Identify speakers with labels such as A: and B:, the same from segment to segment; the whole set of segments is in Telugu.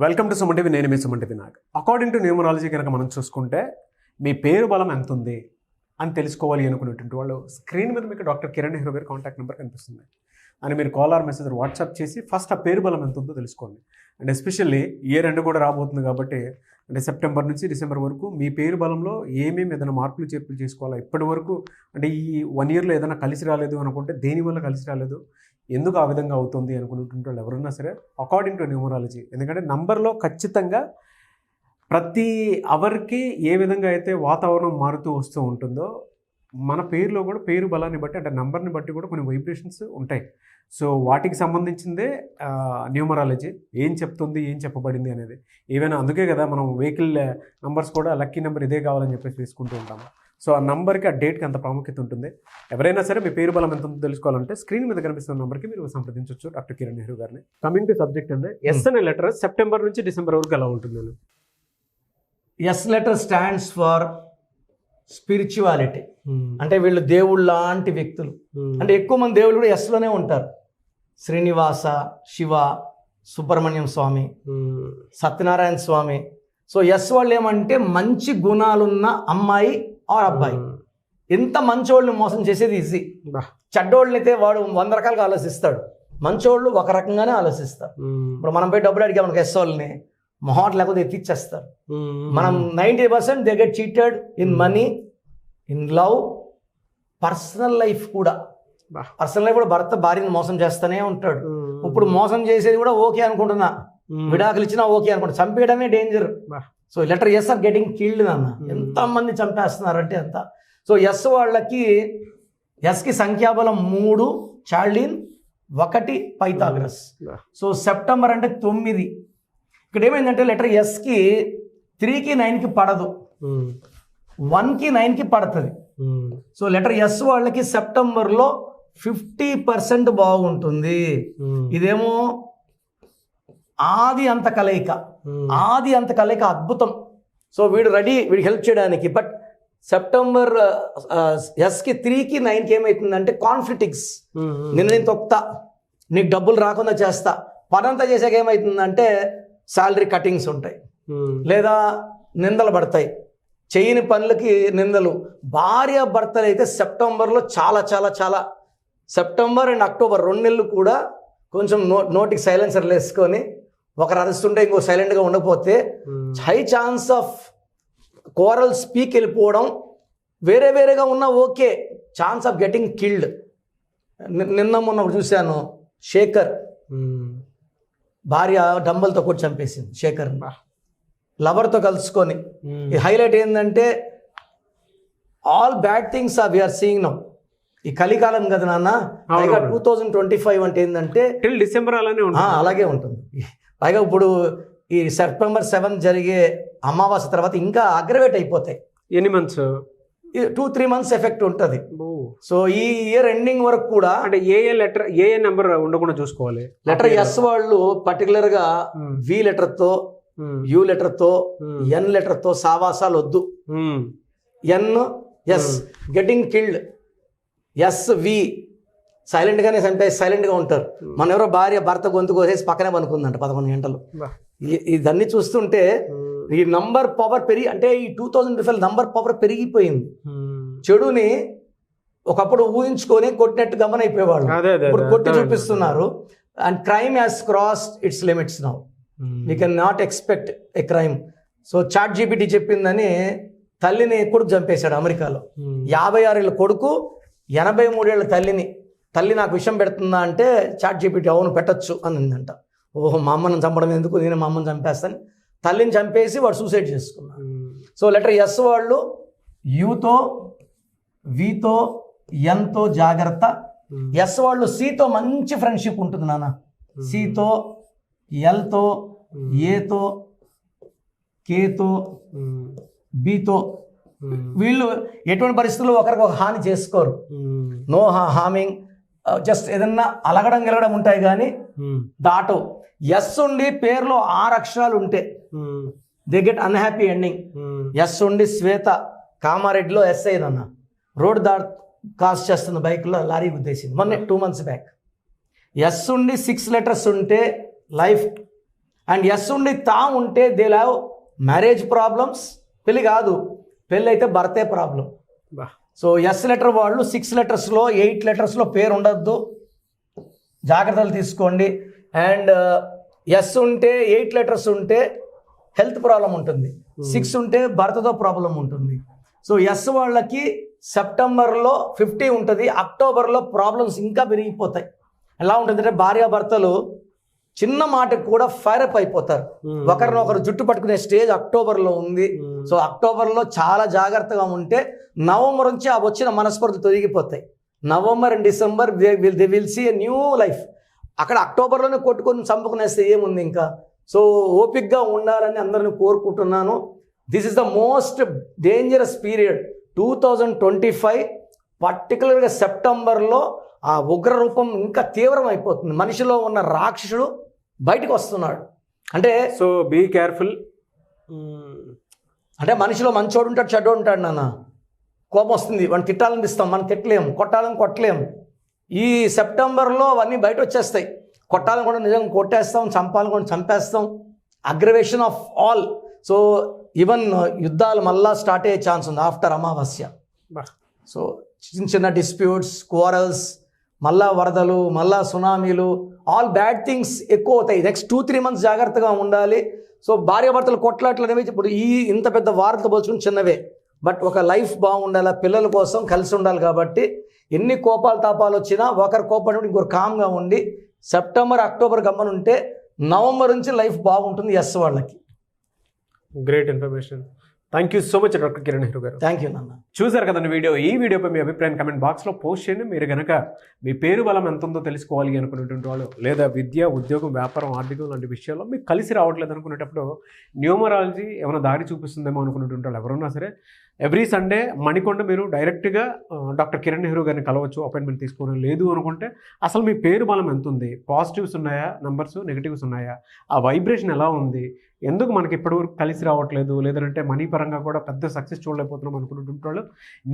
A: Welcome to Suman TV. నేను మీ Suman TV Nag. According to numerology కనుక మనం చూసుకుంటే మీ పేరు బలం ఎంత ఉంది అని తెలుసుకోవాలి అనుకునేటువంటి వాళ్ళు స్క్రీన్ మీద మీకు డాక్టర్ కిరణ్ నెహ్రూ గారి కాంటాక్ట్ నెంబర్ కనిపిస్తుంది. అని మీరు కాల్ ఆర్ మెసేజ్ వాట్సాప్ చేసి ఫస్ట్ ఆ పేరు బలం ఎంత ఉందో తెలుసుకోండి. అండ్ ఎస్పెషల్లీ ఇయర్ ఎండ్ కూడా రాబోతుంది కాబట్టి అంటే సెప్టెంబర్ నుంచి డిసెంబర్ వరకు మీ పేరు బలంలో ఏమేమి ఏదైనా మార్పులు చేర్పులు చేసుకోవాలా, ఇప్పటి వరకు అంటే ఈ 1 yearలో ఏదైనా కలిసి రాలేదు అనుకుంటే దేనివల్ల కలిసి రాలేదు, ఎందుకు ఆ విధంగా అవుతుంది అనుకునేటువంటి వాళ్ళు ఎవరన్నా సరే అకార్డింగ్ టు న్యూమరాలజీ, ఎందుకంటే నంబర్లో ఖచ్చితంగా ప్రతి అవర్కి ఏ విధంగా అయితే వాతావరణం మారుతూ వస్తూ ఉంటుందో మన పేరులో కూడా పేరు బలాన్ని బట్టి అంటే నంబర్ని బట్టి కూడా కొన్ని వైబ్రేషన్స్ ఉంటాయి. సో వాటికి సంబంధించిందే న్యూమరాలజీ ఏం చెప్తుంది, ఏం చెప్పబడింది అనేది. ఏవైనా అందుకే కదా మనం వెహికల్ నంబర్స్ కూడా లక్కీ నెంబర్ ఇదే కావాలని చెప్పేసి తీసుకుంటూ ఉంటాము. సో ఆ నంబర్కి ఆ డేట్కి అంత ప్రాముఖ్యత ఉంటుంది. ఎవరైనా సరే మీ పేరు బలం ఎంత ఉందో తెలుసుకోవాలంటే స్క్రీన్ మీద కనిపిస్తున్న నెంబర్కి మీరు సంప్రదించవచ్చు డాక్టర్ కిరణ్ నెహ్రూ గారిని. కమింగ్ టు సబ్జెక్ట్ అండి, ఎస్ అనే లెటర్ సెప్టెంబర్ నుంచి డిసెంబర్ వరకు ఎలా ఉంటుంది?
B: S letter stands for spirituality. అంటే వీళ్ళు దేవుళ్ళు లాంటి వ్యక్తులు. అంటే ఎక్కువ మంది దేవుళ్ళు కూడా ఎస్లోనే ఉంటారు. శ్రీనివాస, శివ, సుబ్రహ్మణ్యం స్వామి, సత్యనారాయణ స్వామి. సో ఎస్ వాళ్ళు ఏమంటే మంచి గుణాలున్న అమ్మాయి ఆర్ అబ్బాయి. ఎంత మంచోళ్ళని మోసం చేసేది ఈజీ. చెడ్డోళ్ళని అయితే వాడు 100 రకాలుగా ఆలోచిస్తాడు, మంచోళ్ళు ఒక రకంగానే ఆలోచిస్తారు. ఇప్పుడు మనం పోయి డబ్బులు అడిగాం మనకు ఎస్ వాళ్ళని మొహాట్ లేకపోతే ఎత్తిచ్చేస్తారు. మనం 90% they get cheated in money, in love, personal life కూడా. పర్సనల్ లైఫ్ కూడా భర్త భార్యను మోసం చేస్తూనే ఉంటాడు. ఇప్పుడు మోసం చేసేది కూడా ఓకే అనుకుంటున్నా, విడాకులు ఇచ్చినా ఓకే అనుకుంటా, చంపేయడమే danger. So letter S are getting killed నాన్న. ఎంతమంది చంపేస్తున్నారంటే అంత. సో ఎస్ వాళ్ళకి ఎస్కి సంఖ్యాబలం 3 చార్లిన్, 1 పైథాగరస్. సో సెప్టెంబర్ అంటే 9. ఇక్కడ ఏమైందంటే లెటర్ ఎస్కి 3కి 9కి పడదు, 1కి 9కి పడుతుంది. సో లెటర్ ఎస్ వాళ్ళకి సెప్టెంబర్లో 50% బాగుంటుంది. ఇదేమో ఆది అంత కలయిక అద్భుతం. సో వీడు రెడీ, వీడికి హెల్ప్ చేయడానికి. బట్ సెప్టెంబర్ ఎస్కి 3కి 9కి ఏమవుతుందంటే కాన్ఫ్లిక్ట్స్. నేను తొక్తా, నీకు డబ్బులు రాకుండా చేస్తా. పనంతా చేసాక ఏమవుతుందంటే శాలరీ కటింగ్స్ ఉంటాయి, లేదా నిందలు పడతాయి, చేయని పనులకి నిందలు. భార్య భర్తలు అయితే సెప్టెంబర్లో చాలా చాలా చాలా, సెప్టెంబర్ అండ్ అక్టోబర్ 2 నెలలు కూడా కొంచెం నోటికి సైలెన్సర్లు వేసుకొని ఒకరు అరుస్తుంటే ఇంకో సైలెంట్గా ఉండకపోతే high chance of coral speak వెళ్ళిపోవడం. వేరేగా ఉన్నా okay, chance of getting killed. నిన్న మొన్న చూశాను, శేఖర్ భార్య డంబల్తో కొట్టి చంపేసింది శేఖర్, లవర్తో కలుసుకొని. ఈ హైలైట్ ఏంటంటే all bad things are we are seeing now. ఈ కలికాలం కదా నాన్న. 2025 అంటే ఏంటంటే
A: డిసెంబర్
B: అలాగే ఉంటుంది. పైగా ఇప్పుడు ఈ సెప్టెంబర్ 7 జరిగే అమావాస్య తర్వాత ఇంకా అగ్రవేట్ అయిపోతాయి.
A: ఎన్ని మంత్స్?
B: 2-3 months ఎఫెక్ట్ ఉంటుంది. సో ఈ ఇయర్ ఎండింగ్ వరకు కూడా
A: అంటే ఏ నెంబర్ ఉండకుండా చూసుకోవాలి.
B: లెటర్ ఎస్ వాళ్ళు పర్టికులర్గా వి లెటర్తో, యు లెటర్తో, ఎన్ లెటర్తో సావాసాలు వద్దు. N S getting killed, S V సైలెంట్గానే చంపేసి సైలెంట్గా ఉంటారు. మన ఎవరో భార్య భర్త గొంతు కోసేసి పక్కనే పనుకుందంట 11 గంటలు. ఇదన్నీ చూస్తుంటే ఈ నంబర్ పవర్ అంటే ఈ 2012 నంబర్ పవర్ పెరిగిపోయింది. చెడుని ఒకప్పుడు ఊహించుకొని కొట్టినట్టు గమనైపోయేవాళ్ళు, ఇప్పుడు కొట్టి చూపిస్తున్నారు. And crime has crossed its limits now. We can not expect a crime. So chat GPT చెప్పిందని తల్లిని కొడుకు చంపేశాడు అమెరికాలో. 56 ఏళ్ళ కొడుకు 83 ఏళ్ళ తల్లి నాకు విషం పెడుతుందా అంటే చాట్ జీపీటీ అవును పెట్టచ్చు అని అందంట. ఓహో, మా అమ్మని చంపడం ఎందుకు, నేను మా అమ్మని చంపేస్తాను. తల్లిని చంపేసి వాడు సూసైడ్ చేసుకున్నాడు. సో లెటర్ ఎస్ వాళ్ళు యూతో, వితో, ఎన్తో జాగ్రత్త. ఎస్ వాళ్ళు సితో మంచి ఫ్రెండ్షిప్ ఉంటుంది నాన్న. సితో, ఎల్తో, ఏతో, కేతో, బితో వీళ్ళు ఎటువంటి పరిస్థితుల్లో ఒకరికి ఒక హాని చేసుకోరు. నో హార్మింగ్, జస్ట్ ఏదన్నా అలగడం గెలగడం ఉంటాయి కానీ దాటో. ఎస్ ఉండి పేరులో 6 అక్షరాలు ఉంటే దే గెట్ అన్హ్యాపీ ఎండింగ్. ఎస్ ఉండి శ్వేత కామారెడ్డిలో ఎస్ అయిందన్న, రోడ్ కాస్ చేస్తున్న బైక్లో లారీ గుద్దేసింది మొన్న 2 months బ్యాక్. ఎస్ ఉండి 6 letters ఉంటే లైఫ్ అండ్ ఎస్ ఉండి తా ఉంటే దే హ్యావ్ మ్యారేజ్ ప్రాబ్లమ్స్, పెళ్ళి కాదు, పెళ్ళి అయితే భర్తే ప్రాబ్లం.
A: బా.
B: సో ఎస్ లెటర్ వాళ్ళు 6 లెటర్స్లో 8 లెటర్స్లో పేరు ఉండద్దు, జాగ్రత్తలు తీసుకోండి. అండ్ ఎస్ ఉంటే 8 లెటర్స్ ఉంటే హెల్త్ ప్రాబ్లం ఉంటుంది, 6 ఉంటే భర్తతో ప్రాబ్లం ఉంటుంది. సో ఎస్ వాళ్ళకి సెప్టెంబర్లో 50 ఉంటుంది, అక్టోబర్లో ప్రాబ్లమ్స్ ఇంకా పెరిగిపోతాయి. ఎలా ఉంటుందంటే భార్యాభర్తలు చిన్న మాటకు కూడా ఫైరప్ అయిపోతారు, ఒకరినొకరు జుట్టు పట్టుకునే స్టేజ్ అక్టోబర్లో ఉంది. సో అక్టోబర్లో చాలా జాగ్రత్తగా ఉంటే నవంబర్ నుంచి ఆ వచ్చిన మనస్పర్ధలు తొలగిపోతాయి. November and December they will see a new life. అక్కడ అక్టోబర్లోనే కొట్టుకొని చంపుకునేస్తే ఏముంది ఇంకా. సో ఓపిక్గా ఉండాలని అందరిని కోరుకుంటున్నాను. This is the most dangerous period 2025, పర్టికులర్గా సెప్టెంబర్లో ఆ ఉగ్ర రూపం ఇంకా తీవ్రం అయిపోతుంది. మనిషిలో ఉన్న రాక్షసుడు బయటకు వస్తున్నాడు. అంటే
A: సో బీ కేర్ఫుల్.
B: అంటే మనిషిలో మంచోడు ఉంటాడు, చెడ్డోడు ఉంటాడు నాన్న. కోపం వస్తుంది, వాడిని తిట్టాలనిపిస్తాం, మనం తిట్టలేము, కొట్టాలని కొట్టలేము. ఈ సెప్టెంబర్లో అవన్నీ బయట వచ్చేస్తాయి. కొట్టాలని కూడా నిజంగా కొట్టేస్తాం, చంపాలని కూడా చంపేస్తాం. Aggravation of all. So even యుద్ధాలు మళ్ళా స్టార్ట్ అయ్యే ఛాన్స్ ఉంది ఆఫ్టర్ అమావాస్య. సో చిన్న చిన్న డిస్ప్యూట్స్, క్వారల్స్, మళ్ళా వరదలు, మళ్ళా సునామీలు, ఆల్ బ్యాడ్ థింగ్స్ ఎక్కువ అవుతాయి. నెక్స్ట్ 2-3 మంత్స్ జాగ్రత్తగా ఉండాలి. సో భార్యాభర్తలు కొట్లాట్లు అనేవి ఇప్పుడు ఈ ఇంత పెద్ద వార్తలు పోల్చుకుని చిన్నవే, బట్ ఒక లైఫ్ బాగుండాలి, పిల్లల కోసం కలిసి ఉండాలి. కాబట్టి ఎన్ని కోపాలు తాపాలు వచ్చినా ఒకరు కోపడి ఇంకొకరు కామ్గా ఉండి సెప్టెంబర్ అక్టోబర్ గమ్మనుంటే నవంబర్ నుంచి లైఫ్ బాగుంటుంది ఎస్ వాళ్ళకి.
A: Great information. Thank you so much doctor Kiran Nehru garu.
B: Thank you నాన్న.
A: చూసారు కదండి వీడియో. ఈ వీడియోపై మీ అభిప్రాయం కమెంట్ బాక్స్లో పోస్ట్ చేయండి. మీరు కనుక మీ పేరు బలం ఎంత ఉందో తెలుసుకోవాలి అనుకునేటువంటి వాళ్ళు, లేదా విద్య, ఉద్యోగం, వ్యాపారం, ఆర్థికం లాంటి విషయాల్లో మీకు కలిసి రావట్లేదు అనుకునేటప్పుడు న్యూమరాలజీ ఏమైనా దారి చూపిస్తుందేమో అనుకునేటువంటి వాళ్ళు ఎవరున్నా సరే ఎవ్రీ సండే మణికొండ మీరు డైరెక్ట్గా డాక్టర్ కిరణ్ నెహ్రూ గారిని కలవచ్చు, అపాయింట్మెంట్ తీసుకోవడం. లేదు అనుకుంటే అసలు మీ పేరు బలం ఎంత ఉంది, పాజిటివ్స్ ఉన్నాయా నంబర్స్, నెగిటివ్స్ ఉన్నాయా, ఆ వైబ్రేషన్ ఎలా ఉంది, ఎందుకు మనకి ఇప్పటివరకు కలిసి రావట్లేదు, లేదంటే మనీ పరంగా కూడా పెద్ద సక్సెస్ చూడలేకపోతున్నాం అనుకున్నటువంటి వాళ్ళు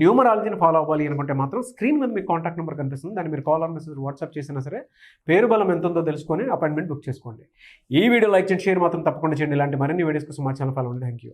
A: న్యూమరాలజీని ఫాలో అవ్వాలి అనుకుంటే మాత్రం స్క్రీన్ మీద మీకు కాంటాక్ట్ నెంబర్ కనిపిస్తుంది, దాన్ని మీరు కాల్ ఆర్ మెసేజ్ వాట్సాప్ చేసినా సరే పేరు బలం ఎంత ఉందో తెలుసుకొని అపాయింట్మెంట్ బుక్ చేసుకోండి. ఈ వీడియో లైక్ చేయండి, షేర్ మాత్రం తప్పకుండా చేయండి. ఇలాంటి మరిన్ని వీడియోస్ కోసం మా ఛానల్ ఫాలో అవ్వండి. Thank you.